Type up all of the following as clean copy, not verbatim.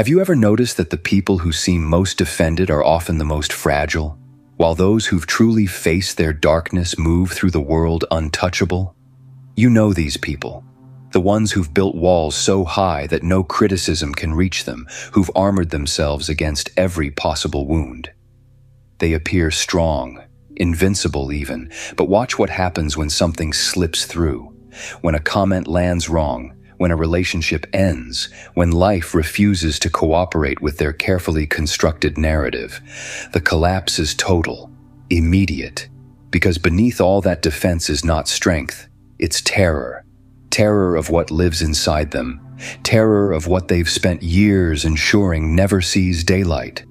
Have you ever noticed that the people who seem most defended are often the most fragile, while those who've truly faced their darkness move through the world untouchable? You know these people. The ones who've built walls so high that no criticism can reach them, who've armored themselves against every possible wound. They appear strong, invincible even, but watch what happens when something slips through, when a comment lands wrong, when a relationship ends, when life refuses to cooperate with their carefully constructed narrative. The collapse is total, immediate, because beneath all that defense is not strength, it's terror. Terror of what lives inside them, terror of what they've spent years ensuring never sees daylight.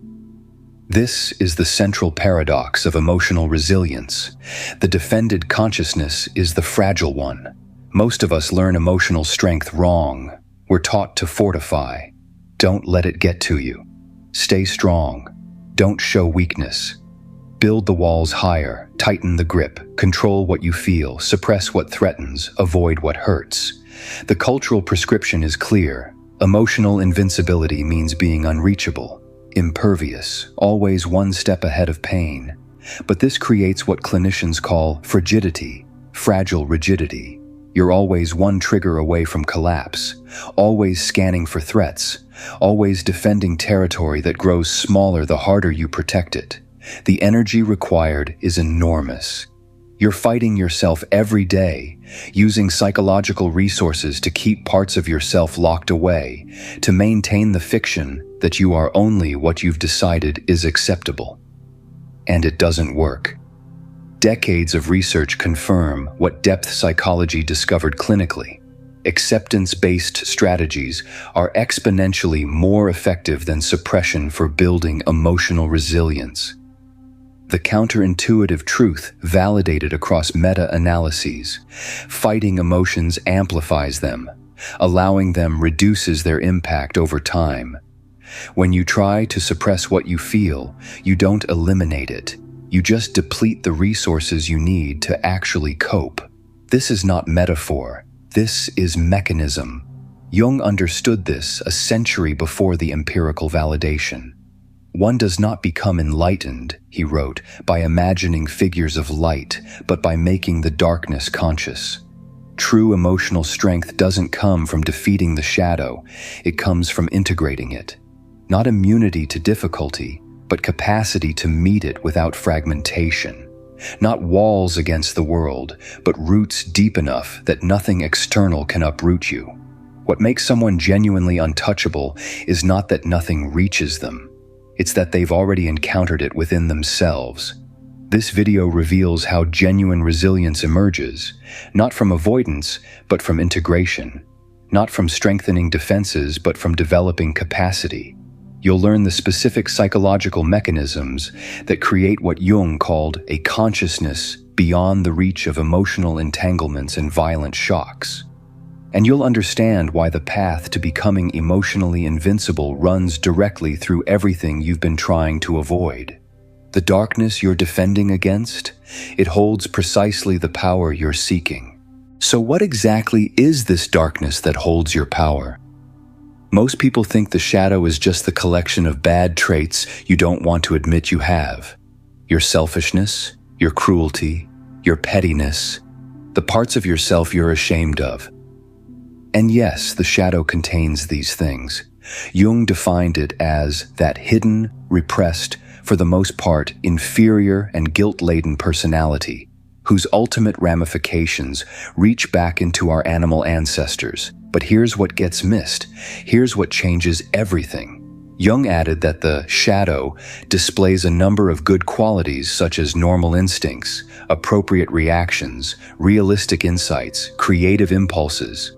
This is the central paradox of emotional resilience. The defended consciousness is the fragile one. Most of us learn emotional strength wrong. We're taught to fortify. Don't let it get to you. Stay strong. Don't show weakness. Build the walls higher, tighten the grip, control what you feel, suppress what threatens, avoid what hurts. The cultural prescription is clear. Emotional invincibility means being unreachable, impervious, always one step ahead of pain. But this creates what clinicians call frigidity, fragile rigidity. You're always one trigger away from collapse, always scanning for threats, always defending territory that grows smaller the harder you protect it. The energy required is enormous. You're fighting yourself every day, using psychological resources to keep parts of yourself locked away, to maintain the fiction that you are only what you've decided is acceptable. And it doesn't work. Decades of research confirm what depth psychology discovered clinically. Acceptance-based strategies are exponentially more effective than suppression for building emotional resilience. The counterintuitive truth validated across meta-analyses. Fighting emotions amplifies them. Allowing them reduces their impact over time. When you try to suppress what you feel, you don't eliminate it. You just deplete the resources you need to actually cope. This is not metaphor. This is mechanism. Jung understood this a century before the empirical validation. One does not become enlightened, he wrote, by imagining figures of light, but by making the darkness conscious. True emotional strength doesn't come from defeating the shadow, it comes from integrating it. Not immunity to difficulty, but capacity to meet it without fragmentation. Not walls against the world, but roots deep enough that nothing external can uproot you. What makes someone genuinely untouchable is not that nothing reaches them. It's that they've already encountered it within themselves. This video reveals how genuine resilience emerges, not from avoidance, but from integration. Not from strengthening defenses, but from developing capacity. You'll learn the specific psychological mechanisms that create what Jung called a consciousness beyond the reach of emotional entanglements and violent shocks. And you'll understand why the path to becoming emotionally invincible runs directly through everything you've been trying to avoid. The darkness you're defending against, it holds precisely the power you're seeking. So what exactly is this darkness that holds your power? Most people think the shadow is just the collection of bad traits you don't want to admit you have. Your selfishness, your cruelty, your pettiness, the parts of yourself you're ashamed of. And yes, the shadow contains these things. Jung defined it as that hidden, repressed, for the most part inferior and guilt-laden personality, whose ultimate ramifications reach back into our animal ancestors. But here's what gets missed. Here's what changes everything. Jung added that the shadow displays a number of good qualities such as normal instincts, appropriate reactions, realistic insights, creative impulses.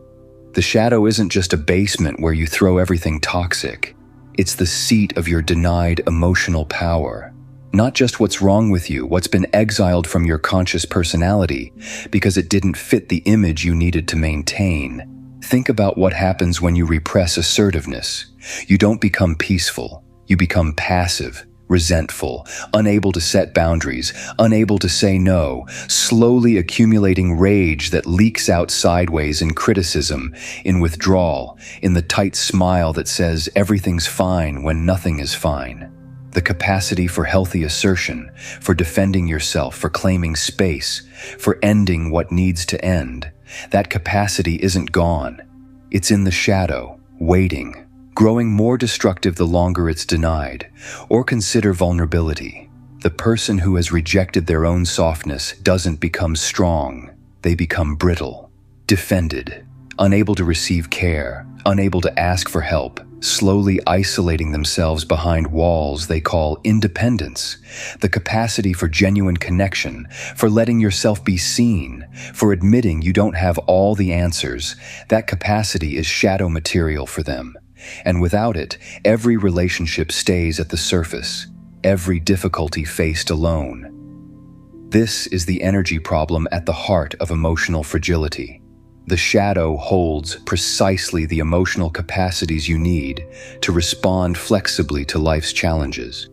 The shadow isn't just a basement where you throw everything toxic. It's the seat of your denied emotional power. Not just what's wrong with you, what's been exiled from your conscious personality because it didn't fit the image you needed to maintain. Think about what happens when you repress assertiveness. You don't become peaceful. You become passive, resentful, unable to set boundaries, unable to say no, slowly accumulating rage that leaks out sideways in criticism, in withdrawal, in the tight smile that says everything's fine when nothing is fine. The capacity for healthy assertion, for defending yourself, for claiming space, for ending what needs to end. That capacity isn't gone. It's in the shadow, waiting, growing more destructive the longer it's denied. Or consider vulnerability. The person who has rejected their own softness doesn't become strong. They become brittle, defended, unable to receive care, unable to ask for help, slowly isolating themselves behind walls they call independence, the capacity for genuine connection, for letting yourself be seen, for admitting you don't have all the answers. That capacity is shadow material for them. And without it, every relationship stays at the surface, every difficulty faced alone. This is the energy problem at the heart of emotional fragility. The shadow holds precisely the emotional capacities you need to respond flexibly to life's challenges.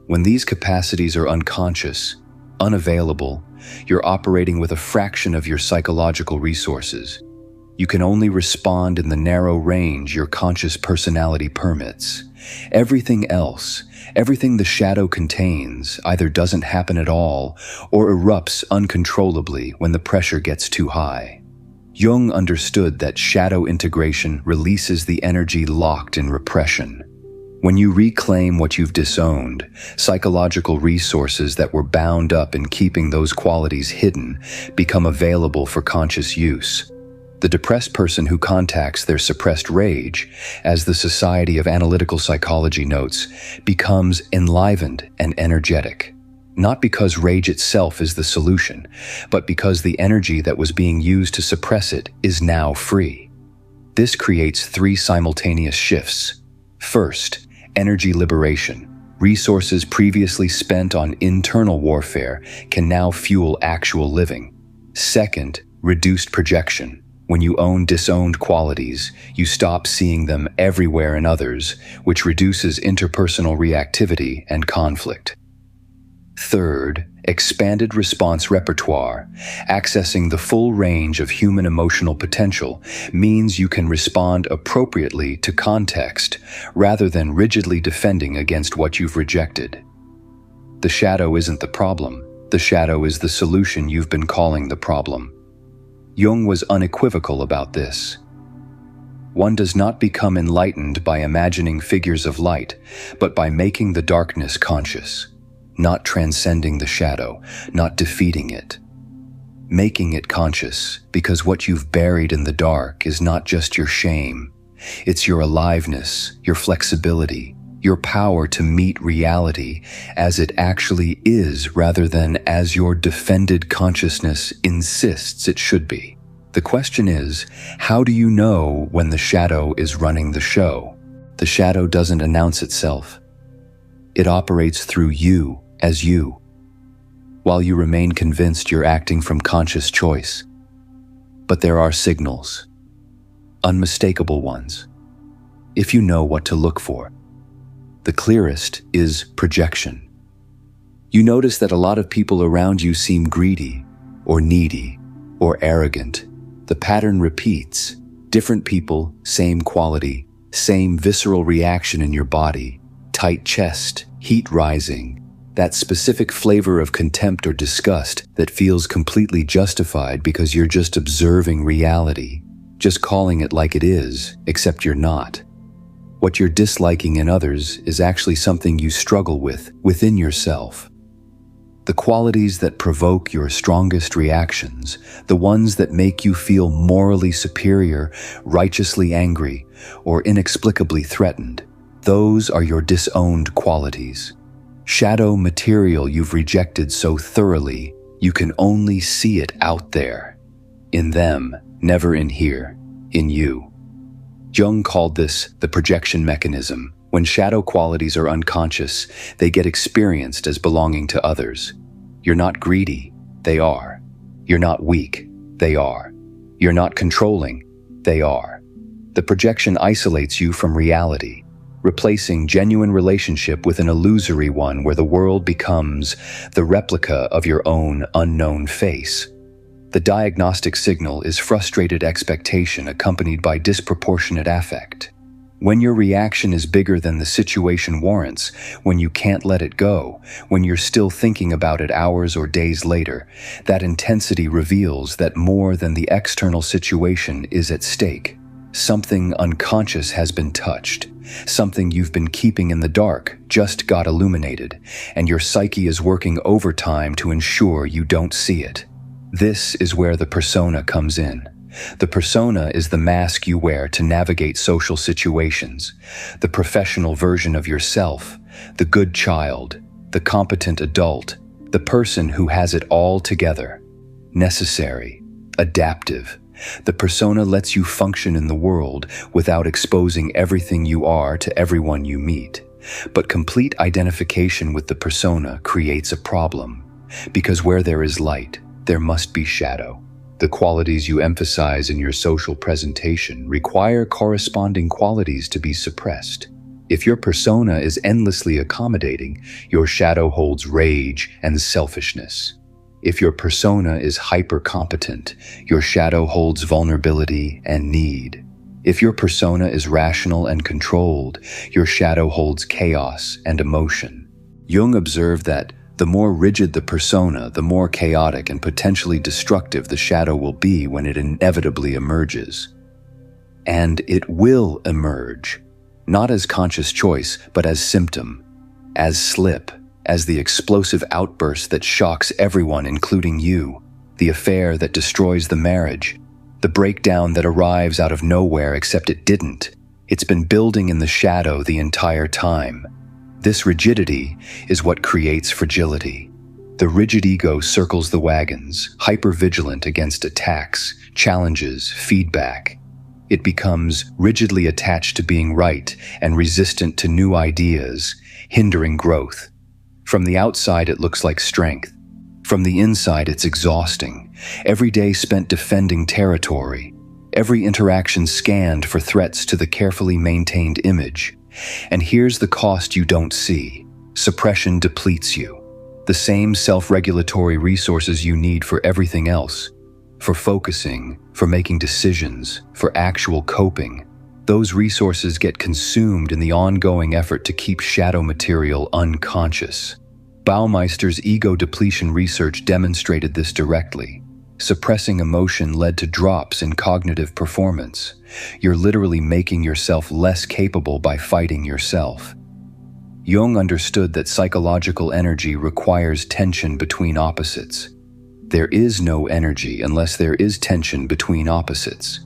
When these capacities are unconscious, unavailable, you're operating with a fraction of your psychological resources. You can only respond in the narrow range your conscious personality permits. Everything else, everything the shadow contains, either doesn't happen at all or erupts uncontrollably when the pressure gets too high. Jung understood that shadow integration releases the energy locked in repression. When you reclaim what you've disowned, psychological resources that were bound up in keeping those qualities hidden become available for conscious use. The depressed person who contacts their suppressed rage, as the Society of Analytical Psychology notes, becomes enlivened and energetic. Not because rage itself is the solution, but because the energy that was being used to suppress it is now free. This creates three simultaneous shifts. First, energy liberation. Resources previously spent on internal warfare can now fuel actual living. Second, reduced projection. When you own disowned qualities, you stop seeing them everywhere in others, which reduces interpersonal reactivity and conflict. Third, expanded response repertoire. Accessing the full range of human emotional potential means you can respond appropriately to context rather than rigidly defending against what you've rejected. The shadow isn't the problem. The shadow is the solution you've been calling the problem. Jung was unequivocal about this. One does not become enlightened by imagining figures of light, but by making the darkness conscious. Not transcending the shadow, not defeating it. Making it conscious, because what you've buried in the dark is not just your shame. It's your aliveness, your flexibility, your power to meet reality as it actually is rather than as your defended consciousness insists it should be. The question is, how do you know when the shadow is running the show? The shadow doesn't announce itself. It operates through you as you, while you remain convinced you're acting from conscious choice. But there are signals, unmistakable ones, if you know what to look for. The clearest is projection. You notice that a lot of people around you seem greedy, or needy, or arrogant. The pattern repeats. Different people, same quality, same visceral reaction in your body. Tight chest, heat rising. That specific flavor of contempt or disgust that feels completely justified because you're just observing reality, just calling it like it is, except you're not. What you're disliking in others is actually something you struggle with within yourself. The qualities that provoke your strongest reactions, the ones that make you feel morally superior, righteously angry, or inexplicably threatened, those are your disowned qualities. Shadow material you've rejected so thoroughly, you can only see it out there. In them, never in here, in you. Jung called this the projection mechanism. When shadow qualities are unconscious, they get experienced as belonging to others. You're not greedy, they are. You're not weak, they are. You're not controlling, they are. The projection isolates you from reality. replacing genuine relationship with an illusory one where the world becomes the replica of your own unknown face. The diagnostic signal is frustrated expectation accompanied by disproportionate affect. When your reaction is bigger than the situation warrants, when you can't let it go, when you're still thinking about it hours or days later, that intensity reveals that more than the external situation is at stake. Something unconscious has been touched. Something you've been keeping in the dark just got illuminated, and your psyche is working overtime to ensure you don't see it. This is where the persona comes in. The persona is the mask you wear to navigate social situations, the professional version of yourself, the good child, the competent adult, the person who has it all together. Necessary, adaptive. The persona lets you function in the world without exposing everything you are to everyone you meet. But complete identification with the persona creates a problem, because where there is light, there must be shadow. The qualities you emphasize in your social presentation require corresponding qualities to be suppressed. If your persona is endlessly accommodating, your shadow holds rage and selfishness. If your persona is hyper-competent, your shadow holds vulnerability and need. If your persona is rational and controlled, your shadow holds chaos and emotion. Jung observed that the more rigid the persona, the more chaotic and potentially destructive the shadow will be when it inevitably emerges. And it will emerge, not as conscious choice, but as symptom, as slip, as the explosive outburst that shocks everyone, including you, the affair that destroys the marriage, the breakdown that arrives out of nowhere except it didn't. It's been building in the shadow the entire time. This rigidity is what creates fragility. The rigid ego circles the wagons, hyper-vigilant against attacks, challenges, feedback. It becomes rigidly attached to being right and resistant to new ideas, hindering growth. From the outside, it looks like strength. From the inside, it's exhausting. Every day spent defending territory. Every interaction scanned for threats to the carefully maintained image. And here's the cost you don't see. Suppression depletes you. The same self-regulatory resources you need for everything else. For focusing, for making decisions, for actual coping. Those resources get consumed in the ongoing effort to keep shadow material unconscious. Baumeister's ego depletion research demonstrated this directly. Suppressing emotion led to drops in cognitive performance. You're literally making yourself less capable by fighting yourself. Jung understood that psychological energy requires tension between opposites. There is no energy unless there is tension between opposites.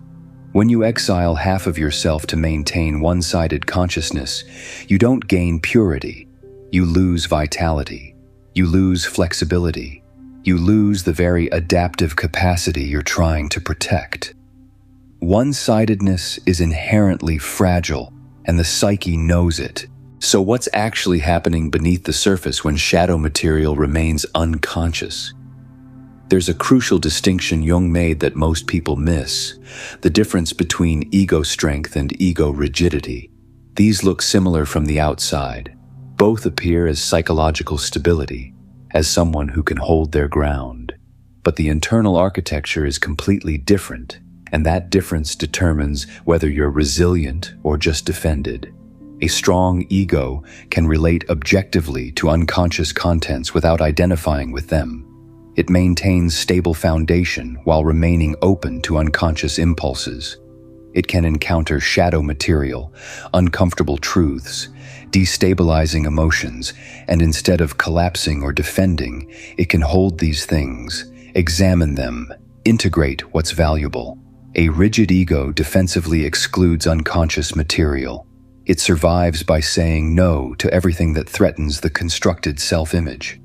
When you exile half of yourself to maintain one-sided consciousness, you don't gain purity. You lose vitality. You lose flexibility. You lose the very adaptive capacity you're trying to protect. One-sidedness is inherently fragile, and the psyche knows it. So what's actually happening beneath the surface when shadow material remains unconscious? There's a crucial distinction Jung made that most people miss: the difference between ego strength and ego rigidity. These look similar from the outside. Both appear as psychological stability, as someone who can hold their ground. But the internal architecture is completely different, and that difference determines whether you're resilient or just defended. A strong ego can relate objectively to unconscious contents without identifying with them. It maintains stable foundation while remaining open to unconscious impulses. It can encounter shadow material, uncomfortable truths, destabilizing emotions, and instead of collapsing or defending, it can hold these things, examine them, integrate what's valuable. A rigid ego defensively excludes unconscious material. It survives by saying no to everything that threatens the constructed self-image.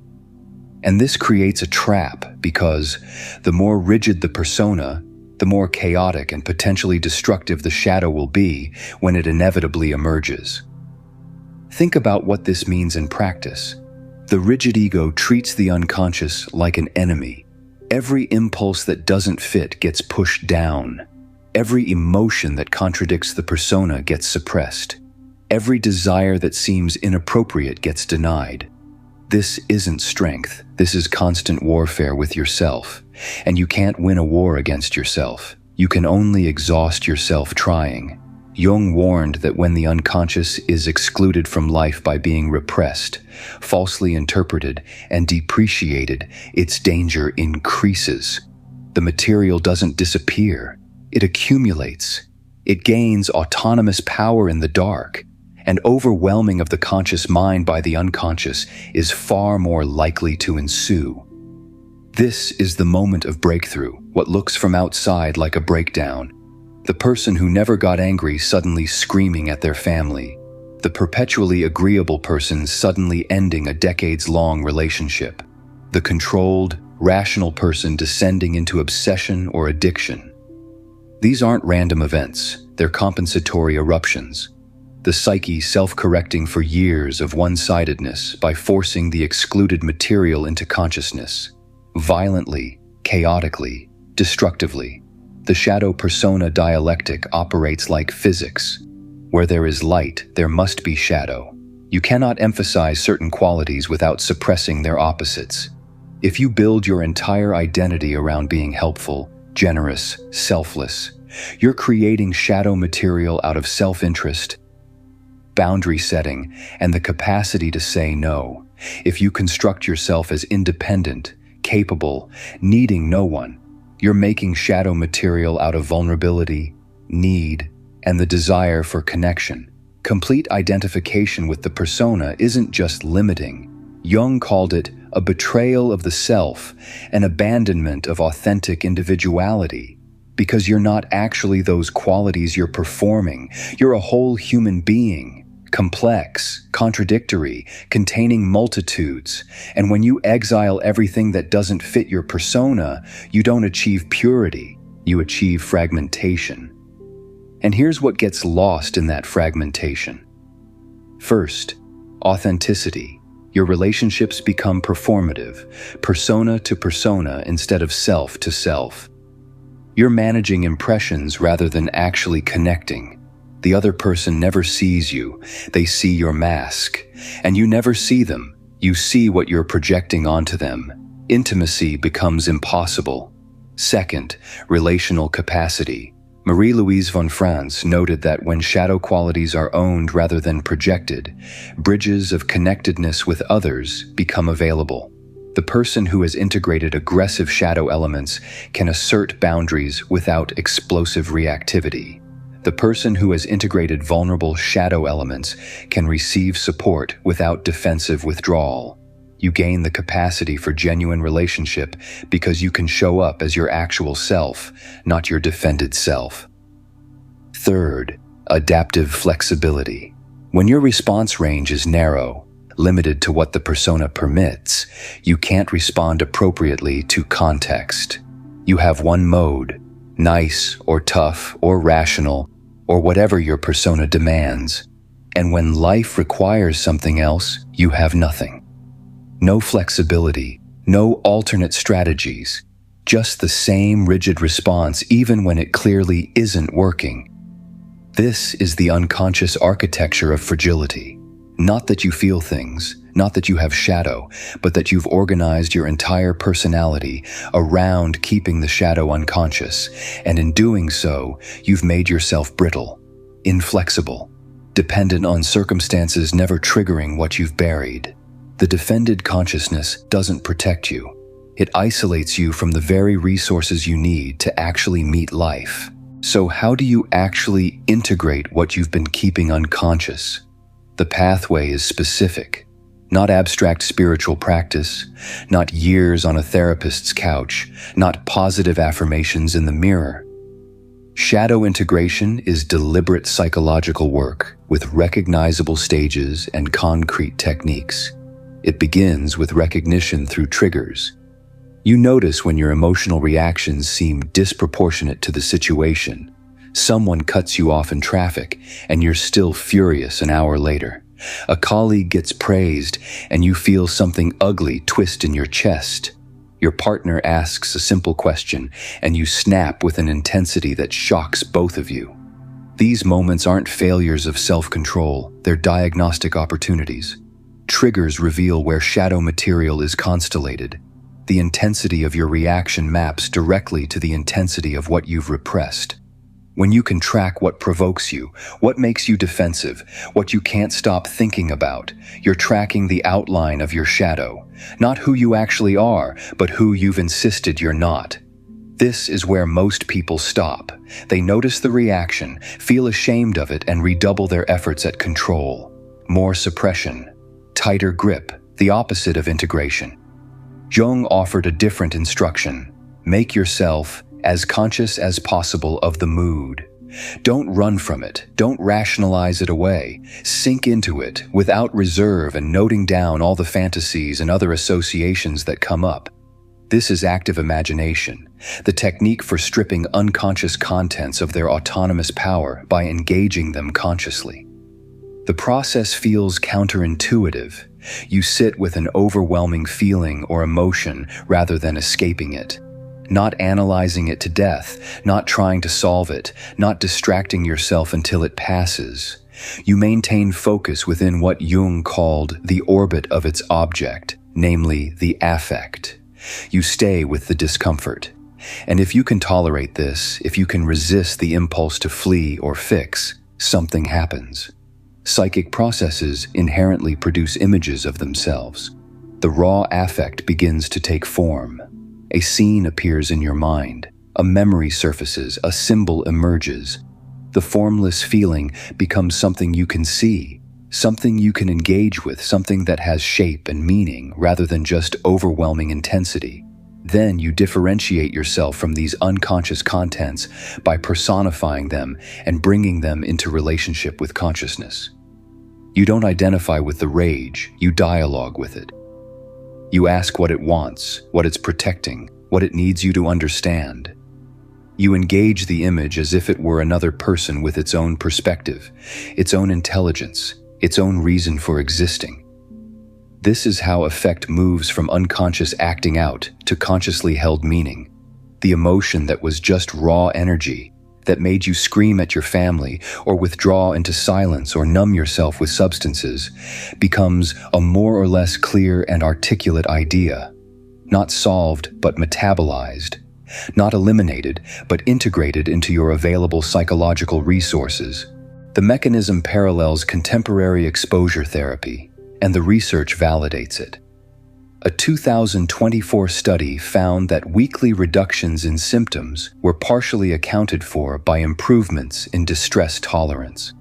And this creates a trap because the more rigid the persona, the more chaotic and potentially destructive the shadow will be when it inevitably emerges. Think about what this means in practice. The rigid ego treats the unconscious like an enemy. Every impulse that doesn't fit gets pushed down. Every emotion that contradicts the persona gets suppressed. Every desire that seems inappropriate gets denied. This isn't strength. This is constant warfare with yourself. And you can't win a war against yourself. You can only exhaust yourself trying. Jung warned that when the unconscious is excluded from life by being repressed, falsely interpreted, and depreciated, its danger increases. The material doesn't disappear. It accumulates. It gains autonomous power in the dark. And overwhelming of the conscious mind by the unconscious is far more likely to ensue. This is the moment of breakthrough, what looks from outside like a breakdown. The person who never got angry suddenly screaming at their family. The perpetually agreeable person suddenly ending a decades-long relationship. The controlled, rational person descending into obsession or addiction. These aren't random events, they're compensatory eruptions. The psyche self-correcting for years of one-sidedness by forcing the excluded material into consciousness. Violently, chaotically, destructively. The shadow persona dialectic operates like physics. Where there is light, there must be shadow. You cannot emphasize certain qualities without suppressing their opposites. If you build your entire identity around being helpful, generous, selfless, you're creating shadow material out of self-interest, boundary setting, and the capacity to say no. If you construct yourself as independent, capable, needing no one, you're making shadow material out of vulnerability, need, and the desire for connection. Complete identification with the persona isn't just limiting. Jung called it a betrayal of the self, an abandonment of authentic individuality. Because you're not actually those qualities you're performing. You're a whole human being, complex, contradictory, containing multitudes. And when you exile everything that doesn't fit your persona, you don't achieve purity, you achieve fragmentation. And here's what gets lost in that fragmentation. First, authenticity. Your relationships become performative, persona to persona instead of self to self. You're managing impressions rather than actually connecting. The other person never sees you, they see your mask. And you never see them, you see what you're projecting onto them. Intimacy becomes impossible. Second, relational capacity. Marie-Louise von Franz noted that when shadow qualities are owned rather than projected, bridges of connectedness with others become available. The person who has integrated aggressive shadow elements can assert boundaries without explosive reactivity. The person who has integrated vulnerable shadow elements can receive support without defensive withdrawal. You gain the capacity for genuine relationship because you can show up as your actual self, not your defended self. Third, adaptive flexibility. When your response range is narrow, limited to what the persona permits, you can't respond appropriately to context. You have one mode, nice or tough or rational, or whatever your persona demands. And when life requires something else, you have nothing. No flexibility, no alternate strategies, just the same rigid response even when it clearly isn't working. This is the unconscious architecture of fragility. Not that you feel things, not that you have shadow, but that you've organized your entire personality around keeping the shadow unconscious, and in doing so, you've made yourself brittle, inflexible, dependent on circumstances never triggering what you've buried. The defended consciousness doesn't protect you. It isolates you from the very resources you need to actually meet life. So how do you actually integrate what you've been keeping unconscious? The pathway is specific, not abstract spiritual practice, not years on a therapist's couch, not positive affirmations in the mirror. Shadow integration is deliberate psychological work with recognizable stages and concrete techniques. It begins with recognition through triggers. You notice when your emotional reactions seem disproportionate to the situation. Someone cuts you off in traffic, and you're still furious an hour later. A colleague gets praised, and you feel something ugly twist in your chest. Your partner asks a simple question, and you snap with an intensity that shocks both of you. These moments aren't failures of self-control, they're diagnostic opportunities. Triggers reveal where shadow material is constellated. The intensity of your reaction maps directly to the intensity of what you've repressed. When you can track what provokes you, what makes you defensive, what you can't stop thinking about, you're tracking the outline of your shadow. Not who you actually are, but who you've insisted you're not. This is where most people stop. They notice the reaction, feel ashamed of it, and redouble their efforts at control. More suppression, tighter grip, the opposite of integration. Jung offered a different instruction. Make yourself as conscious as possible of the mood. Don't run from it. Don't rationalize it away. Sink into it without reserve and noting down all the fantasies and other associations that come up. This is active imagination, the technique for stripping unconscious contents of their autonomous power by engaging them consciously. The process feels counterintuitive. You sit with an overwhelming feeling or emotion rather than escaping it. Not analyzing it to death, not trying to solve it, not distracting yourself until it passes. You maintain focus within what Jung called the orbit of its object, namely the affect. You stay with the discomfort. And if you can tolerate this, if you can resist the impulse to flee or fix, something happens. Psychic processes inherently produce images of themselves. The raw affect begins to take form. A scene appears in your mind, a memory surfaces, a symbol emerges. The formless feeling becomes something you can see, something you can engage with, something that has shape and meaning rather than just overwhelming intensity. Then you differentiate yourself from these unconscious contents by personifying them and bringing them into relationship with consciousness. You don't identify with the rage, you dialogue with it. You ask what it wants, what it's protecting, what it needs you to understand. You engage the image as if it were another person with its own perspective, its own intelligence, its own reason for existing. This is how affect moves from unconscious acting out to consciously held meaning. The emotion that was just raw energy, that made you scream at your family or withdraw into silence or numb yourself with substances, becomes a more or less clear and articulate idea. Not solved, but metabolized. Not eliminated, but integrated into your available psychological resources. The mechanism parallels contemporary exposure therapy, and the research validates it. A 2024 study found that weekly reductions in symptoms were partially accounted for by improvements in distress tolerance.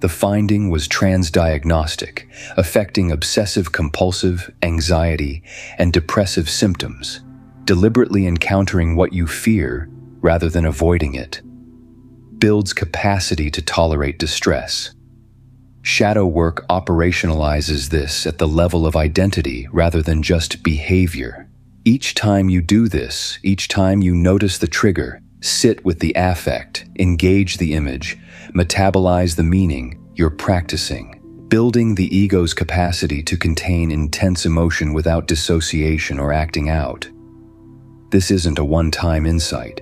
The finding was transdiagnostic, affecting obsessive-compulsive, anxiety, and depressive symptoms, deliberately encountering what you fear rather than avoiding it. Builds capacity to tolerate distress. Shadow work operationalizes this at the level of identity rather than just behavior. Each time you do this, each time you notice the trigger, sit with the affect, engage the image, metabolize the meaning, you're practicing, building the ego's capacity to contain intense emotion without dissociation or acting out. This isn't a one-time insight.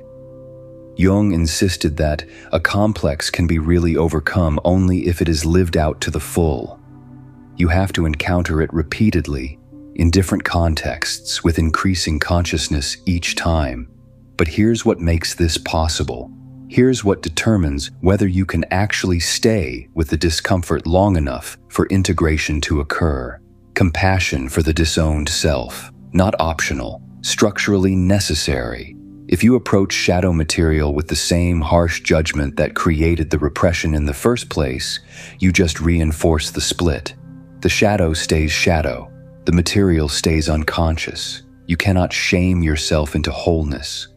Jung insisted that a complex can be really overcome only if it is lived out to the full. You have to encounter it repeatedly, in different contexts, with increasing consciousness each time. But here's what makes this possible. Here's what determines whether you can actually stay with the discomfort long enough for integration to occur. Compassion for the disowned self, not optional, structurally necessary. If you approach shadow material with the same harsh judgment that created the repression in the first place, you just reinforce the split. The shadow stays shadow. The material stays unconscious. You cannot shame yourself into wholeness.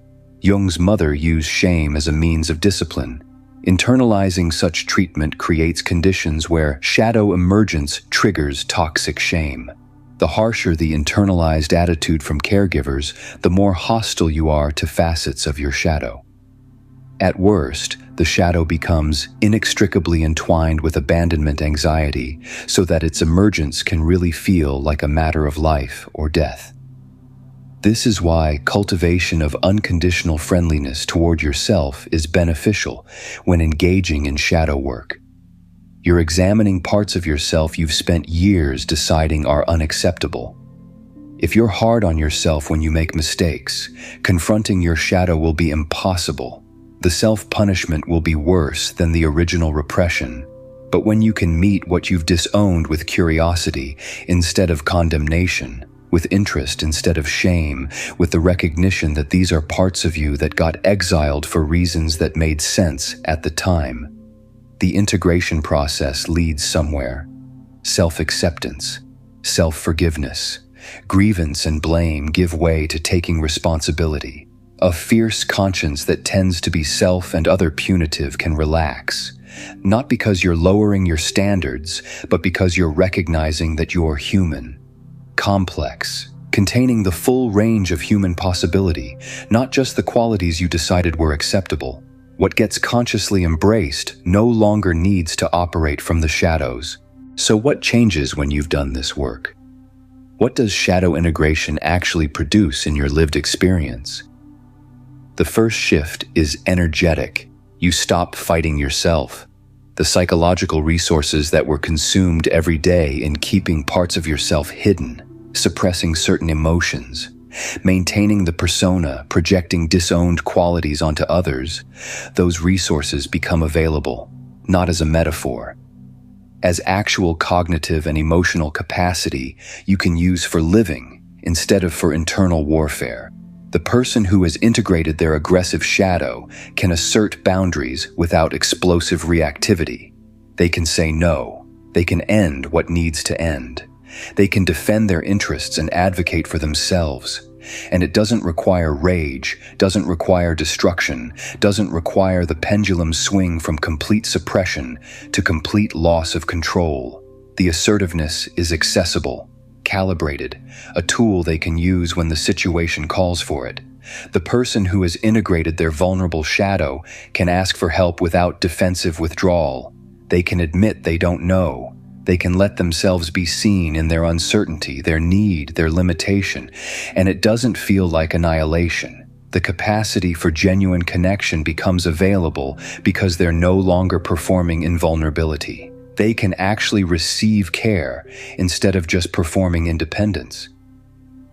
Jung's mother used shame as a means of discipline. Internalizing such treatment creates conditions where shadow emergence triggers toxic shame. The harsher the internalized attitude from caregivers, the more hostile you are to facets of your shadow. At worst, the shadow becomes inextricably entwined with abandonment anxiety, so that its emergence can really feel like a matter of life or death. This is why cultivation of unconditional friendliness toward yourself is beneficial when engaging in shadow work. You're examining parts of yourself you've spent years deciding are unacceptable. If you're hard on yourself when you make mistakes, confronting your shadow will be impossible. The self-punishment will be worse than the original repression. But when you can meet what you've disowned with curiosity instead of condemnation, with interest instead of shame, with the recognition that these are parts of you that got exiled for reasons that made sense at the time, the integration process leads somewhere. Self-acceptance, self-forgiveness, grievance and blame give way to taking responsibility. A fierce conscience that tends to be self and other punitive can relax, not because you're lowering your standards, but because you're recognizing that you're human, complex, containing the full range of human possibility, not just the qualities you decided were acceptable. What gets consciously embraced no longer needs to operate from the shadows. So what changes when you've done this work? What does shadow integration actually produce in your lived experience? The first shift is energetic. You stop fighting yourself. The psychological resources that were consumed every day in keeping parts of yourself hidden, suppressing certain emotions, maintaining the persona, projecting disowned qualities onto others, those resources become available, not as a metaphor, as actual cognitive and emotional capacity you can use for living instead of for internal warfare. The person who has integrated their aggressive shadow can assert boundaries without explosive reactivity. They can say no. They can end what needs to end. They can defend their interests and advocate for themselves. And it doesn't require rage, doesn't require destruction, doesn't require the pendulum swing from complete suppression to complete loss of control. The assertiveness is accessible, calibrated, a tool they can use when the situation calls for it. The person who has integrated their vulnerable shadow can ask for help without defensive withdrawal. They can admit they don't know. They can let themselves be seen in their uncertainty, their need, their limitation, and it doesn't feel like annihilation. The capacity for genuine connection becomes available because they're no longer performing in vulnerability. They can actually receive care instead of just performing independence.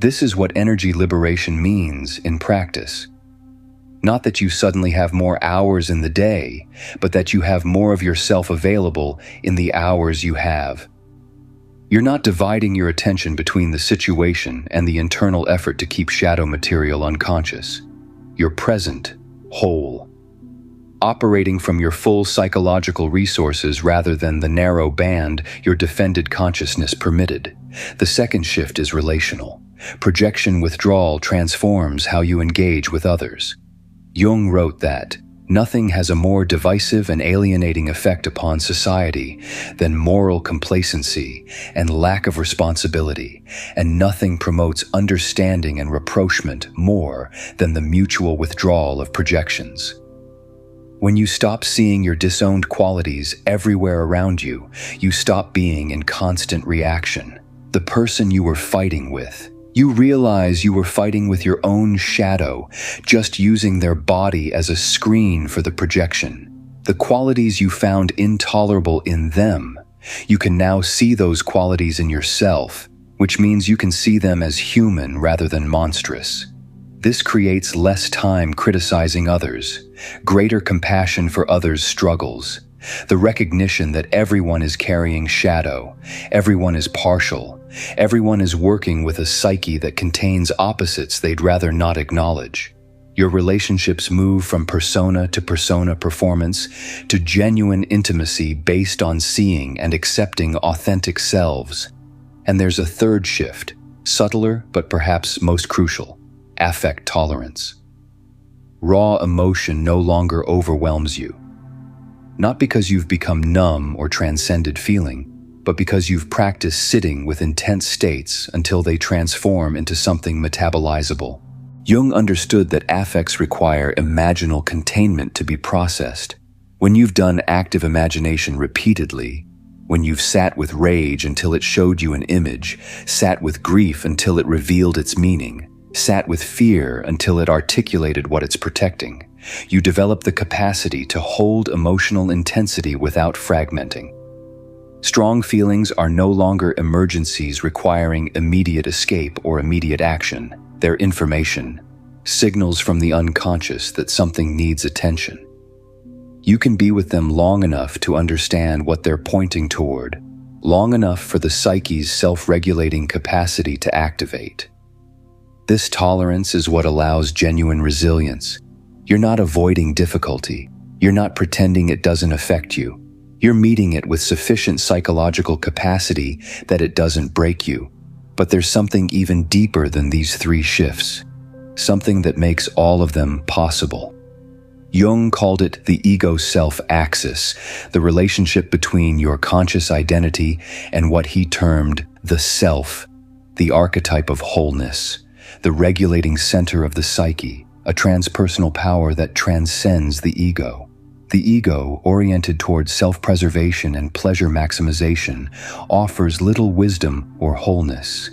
This is what energy liberation means in practice. Not that you suddenly have more hours in the day, but that you have more of yourself available in the hours you have. You're not dividing your attention between the situation and the internal effort to keep shadow material unconscious. You're present, whole, operating from your full psychological resources rather than the narrow band your defended consciousness permitted. The second shift is relational. Projection withdrawal transforms how you engage with others. Jung wrote that, "Nothing has a more divisive and alienating effect upon society than moral complacency and lack of responsibility, and nothing promotes understanding and rapprochement more than the mutual withdrawal of projections." When you stop seeing your disowned qualities everywhere around you, you stop being in constant reaction. The person you were fighting with, you realize you were fighting with your own shadow, just using their body as a screen for the projection. The qualities you found intolerable in them, you can now see those qualities in yourself, which means you can see them as human rather than monstrous. This creates less time criticizing others, greater compassion for others' struggles, the recognition that everyone is carrying shadow, everyone is partial, everyone is working with a psyche that contains opposites they'd rather not acknowledge. Your relationships move from persona to persona performance to genuine intimacy based on seeing and accepting authentic selves. And there's a third shift, subtler but perhaps most crucial, affect tolerance. Raw emotion no longer overwhelms you. Not because you've become numb or transcended feeling, but because you've practiced sitting with intense states until they transform into something metabolizable. Jung understood that affects require imaginal containment to be processed. When you've done active imagination repeatedly, when you've sat with rage until it showed you an image, sat with grief until it revealed its meaning, sat with fear until it articulated what it's protecting. You develop the capacity to hold emotional intensity without fragmenting. Strong feelings are no longer emergencies requiring immediate escape or immediate action. They're information, signals from the unconscious that something needs attention. You can be with them long enough to understand what they're pointing toward, long enough for the psyche's self-regulating capacity to activate. This tolerance is what allows genuine resilience. You're not avoiding difficulty. You're not pretending it doesn't affect you. You're meeting it with sufficient psychological capacity that it doesn't break you. But there's something even deeper than these three shifts, something that makes all of them possible. Jung called it the ego-self axis, the relationship between your conscious identity and what he termed the self, the archetype of wholeness, the regulating center of the psyche, a transpersonal power that transcends the ego. The ego, oriented towards self-preservation and pleasure maximization, offers little wisdom or wholeness.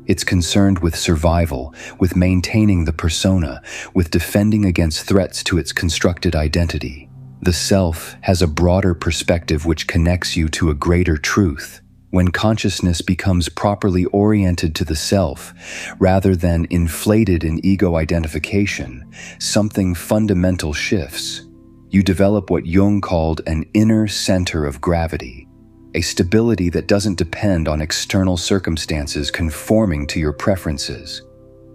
It's concerned with survival, with maintaining the persona, with defending against threats to its constructed identity. The self has a broader perspective which connects you to a greater truth. When consciousness becomes properly oriented to the self, rather than inflated in ego identification, something fundamental shifts. You develop what Jung called an inner center of gravity, a stability that doesn't depend on external circumstances conforming to your preferences.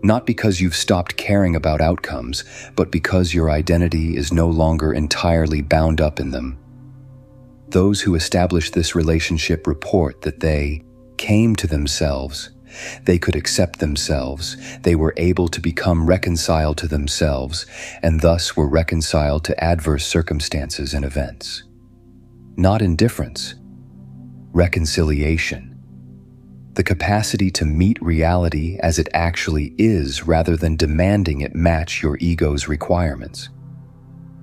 Not because you've stopped caring about outcomes, but because your identity is no longer entirely bound up in them. Those who establish this relationship report that they came to themselves. They could accept themselves. They were able to become reconciled to themselves, and thus were reconciled to adverse circumstances and events. Not indifference, reconciliation. The capacity to meet reality as it actually is rather than demanding it match your ego's requirements.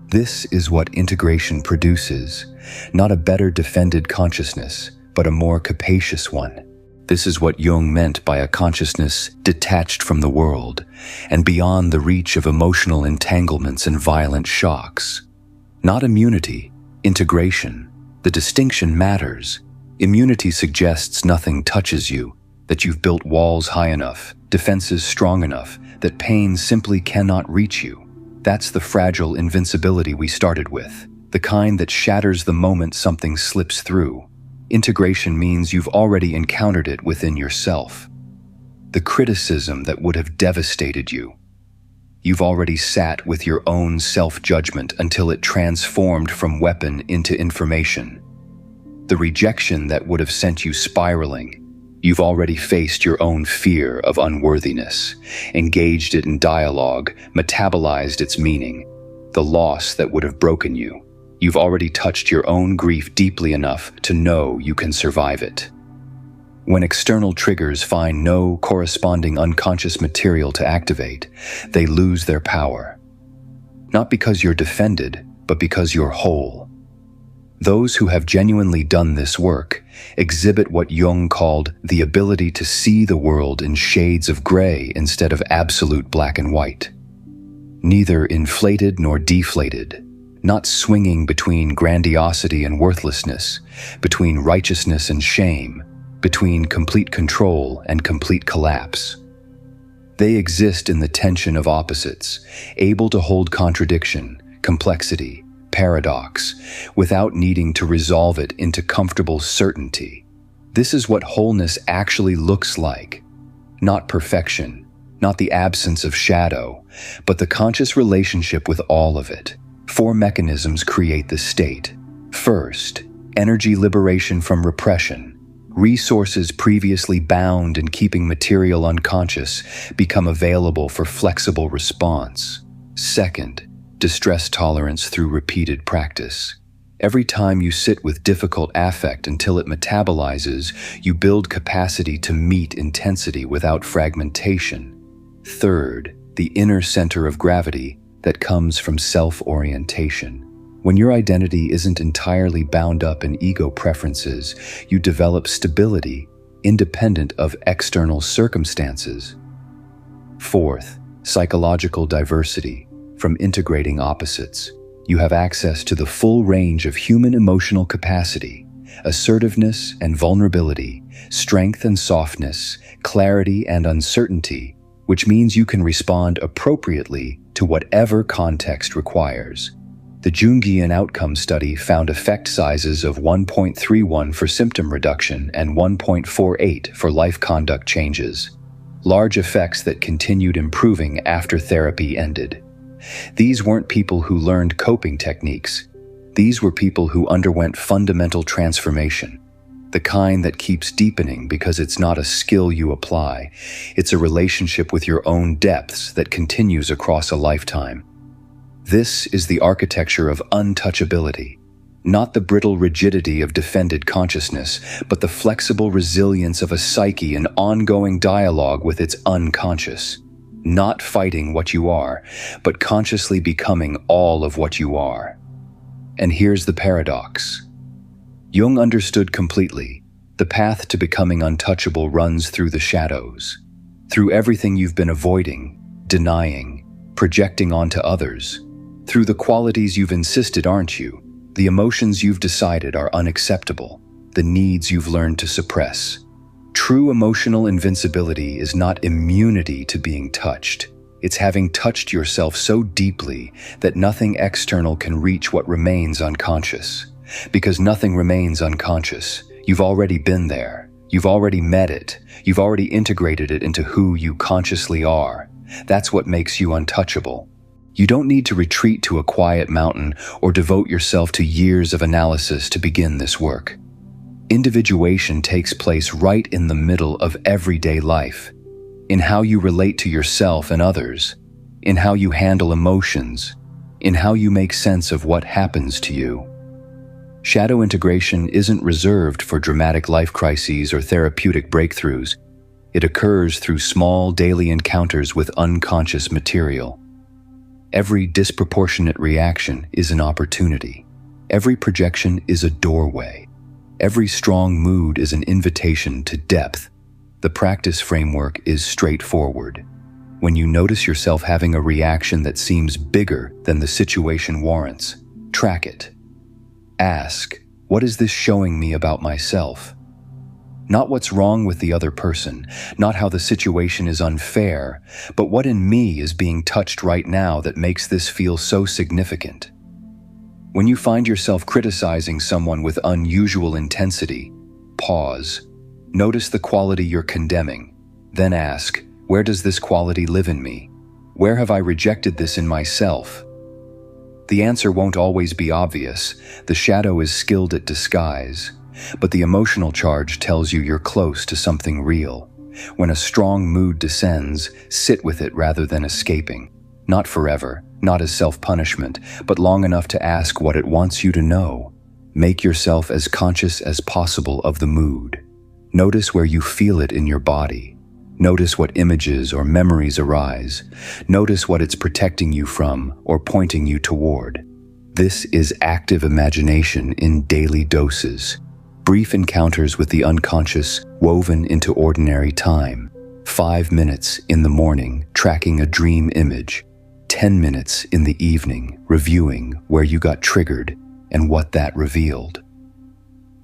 This is what integration produces, not a better defended consciousness, but a more capacious one. This is what Jung meant by a consciousness detached from the world and beyond the reach of emotional entanglements and violent shocks. Not immunity, integration. The distinction matters. Immunity suggests nothing touches you, that you've built walls high enough, defenses strong enough, that pain simply cannot reach you. That's the fragile invincibility we started with, the kind that shatters the moment something slips through. Integration means you've already encountered it within yourself. The criticism that would have devastated you. You've already sat with your own self-judgment until it transformed from weapon into information. The rejection that would have sent you spiraling. You've already faced your own fear of unworthiness, engaged it in dialogue, metabolized its meaning. The loss that would have broken you. You've already touched your own grief deeply enough to know you can survive it. When external triggers find no corresponding unconscious material to activate, they lose their power. Not because you're defended, but because you're whole. Those who have genuinely done this work exhibit what Jung called the ability to see the world in shades of gray instead of absolute black and white. Neither inflated nor deflated. Not swinging between grandiosity and worthlessness, between righteousness and shame, between complete control and complete collapse. They exist in the tension of opposites, able to hold contradiction, complexity, paradox, without needing to resolve it into comfortable certainty. This is what wholeness actually looks like. Not perfection, not the absence of shadow, but the conscious relationship with all of it. 4 mechanisms create this state. First, energy liberation from repression. Resources previously bound in keeping material unconscious become available for flexible response. Second, distress tolerance through repeated practice. Every time you sit with difficult affect until it metabolizes, you build capacity to meet intensity without fragmentation. Third, the inner center of gravity that comes from self-orientation. When your identity isn't entirely bound up in ego preferences, you develop stability independent of external circumstances. Fourth, psychological diversity. From integrating opposites, you have access to the full range of human emotional capacity, assertiveness and vulnerability, strength and softness, clarity and uncertainty, which means you can respond appropriately to whatever context requires. The Jungian outcome study found effect sizes of 1.31 for symptom reduction and 1.48 for life conduct changes, large effects that continued improving after therapy ended. These weren't people who learned coping techniques. These were people who underwent fundamental transformation, the kind that keeps deepening because it's not a skill you apply, it's a relationship with your own depths that continues across a lifetime. This is the architecture of untouchability, not the brittle rigidity of defended consciousness, but the flexible resilience of a psyche in ongoing dialogue with its unconscious. Not fighting what you are, but consciously becoming all of what you are. And here's the paradox. Jung understood completely, the path to becoming untouchable runs through the shadows, through everything you've been avoiding, denying, projecting onto others, through the qualities you've insisted aren't you, the emotions you've decided are unacceptable, the needs you've learned to suppress. True emotional invincibility is not immunity to being touched. It's having touched yourself so deeply that nothing external can reach what remains unconscious. Because nothing remains unconscious. You've already been there. You've already met it. You've already integrated it into who you consciously are. That's what makes you untouchable. You don't need to retreat to a quiet mountain or devote yourself to years of analysis to begin this work. Individuation takes place right in the middle of everyday life, in how you relate to yourself and others, in how you handle emotions, in how you make sense of what happens to you. Shadow integration isn't reserved for dramatic life crises or therapeutic breakthroughs. It occurs through small daily encounters with unconscious material. Every disproportionate reaction is an opportunity. Every projection is a doorway. Every strong mood is an invitation to depth. The practice framework is straightforward. When you notice yourself having a reaction that seems bigger than the situation warrants, track it. Ask, what is this showing me about myself? Not what's wrong with the other person, not how the situation is unfair, but what in me is being touched right now that makes this feel so significant. When you find yourself criticizing someone with unusual intensity, pause. Notice the quality you're condemning. Then ask, where does this quality live in me? Where have I rejected this in myself? The answer won't always be obvious. The shadow is skilled at disguise. But the emotional charge tells you you're close to something real. When a strong mood descends, sit with it rather than escaping. Not forever, not as self-punishment, but long enough to ask what it wants you to know. Make yourself as conscious as possible of the mood. Notice where you feel it in your body. Notice what images or memories arise. Notice what it's protecting you from or pointing you toward. This is active imagination in daily doses. Brief encounters with the unconscious woven into ordinary time. 5 minutes in the morning, tracking a dream image. 10 minutes in the evening, reviewing where you got triggered and what that revealed.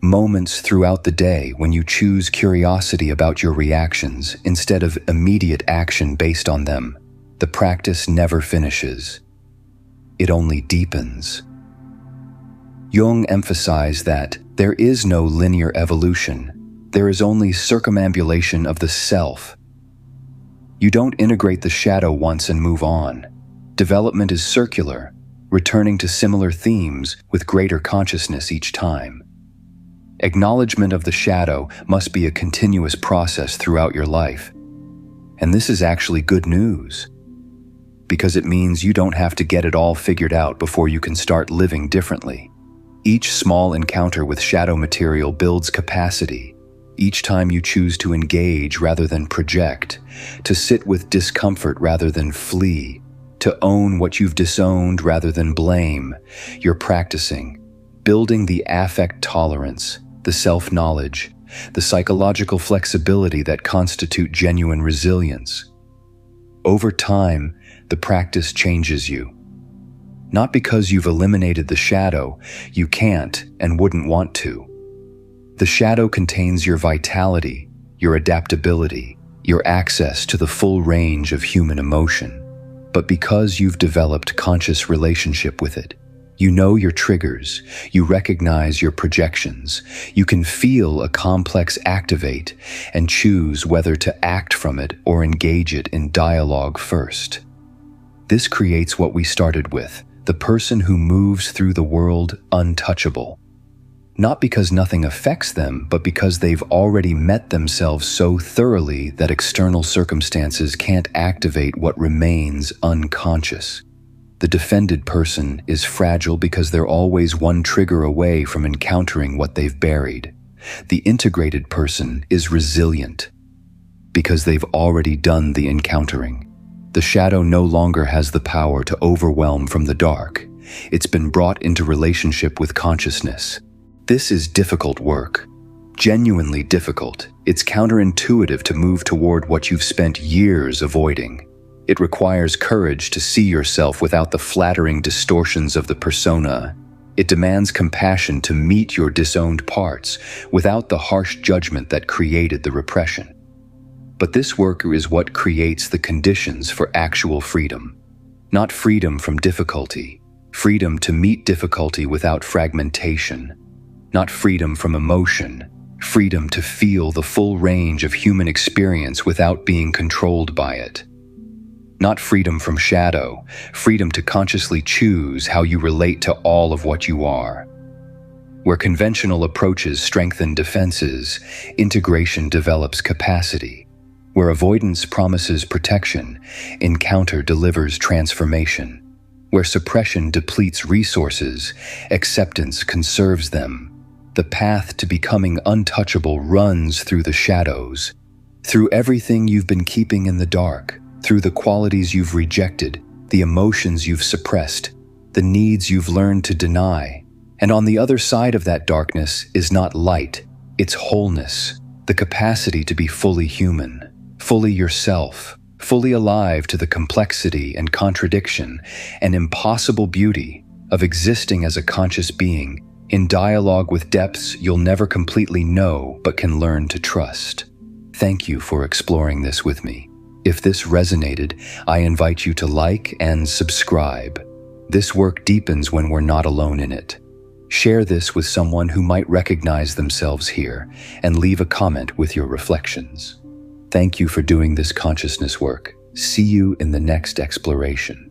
Moments throughout the day when you choose curiosity about your reactions instead of immediate action based on them. The practice never finishes. It only deepens. Jung emphasized that there is no linear evolution. There is only circumambulation of the self. You don't integrate the shadow once and move on. Development is circular, returning to similar themes with greater consciousness each time. Acknowledgement of the shadow must be a continuous process throughout your life. And this is actually good news, because it means you don't have to get it all figured out before you can start living differently. Each small encounter with shadow material builds capacity. Each time you choose to engage rather than project, to sit with discomfort rather than flee, to own what you've disowned rather than blame, you're practicing, building the affect tolerance, the self-knowledge, the psychological flexibility that constitute genuine resilience. Over time, the practice changes you. Not because you've eliminated the shadow, you can't and wouldn't want to. The shadow contains your vitality, your adaptability, your access to the full range of human emotion. But because you've developed conscious relationship with it, you know your triggers, you recognize your projections, you can feel a complex activate and choose whether to act from it or engage it in dialogue first. This creates what we started with, the person who moves through the world untouchable. Not because nothing affects them, but because they've already met themselves so thoroughly that external circumstances can't activate what remains unconscious. The defended person is fragile because they're always one trigger away from encountering what they've buried. The integrated person is resilient because they've already done the encountering. The shadow no longer has the power to overwhelm from the dark. It's been brought into relationship with consciousness. This is difficult work. Genuinely difficult. It's counterintuitive to move toward what you've spent years avoiding. It requires courage to see yourself without the flattering distortions of the persona. It demands compassion to meet your disowned parts without the harsh judgment that created the repression. But this work is what creates the conditions for actual freedom. Not freedom from difficulty, freedom to meet difficulty without fragmentation. Not freedom from emotion, freedom to feel the full range of human experience without being controlled by it. Not freedom from shadow, freedom to consciously choose how you relate to all of what you are. Where conventional approaches strengthen defenses, integration develops capacity. Where avoidance promises protection, encounter delivers transformation. Where suppression depletes resources, acceptance conserves them. The path to becoming untouchable runs through the shadows, through everything you've been keeping in the dark, through the qualities you've rejected, the emotions you've suppressed, the needs you've learned to deny. And on the other side of that darkness is not light, it's wholeness, the capacity to be fully human, fully yourself, fully alive to the complexity and contradiction and impossible beauty of existing as a conscious being in dialogue with depths you'll never completely know but can learn to trust. Thank you for exploring this with me. If this resonated, I invite you to like and subscribe. This work deepens when we're not alone in it. Share this with someone who might recognize themselves here and leave a comment with your reflections. Thank you for doing this consciousness work. See you in the next exploration.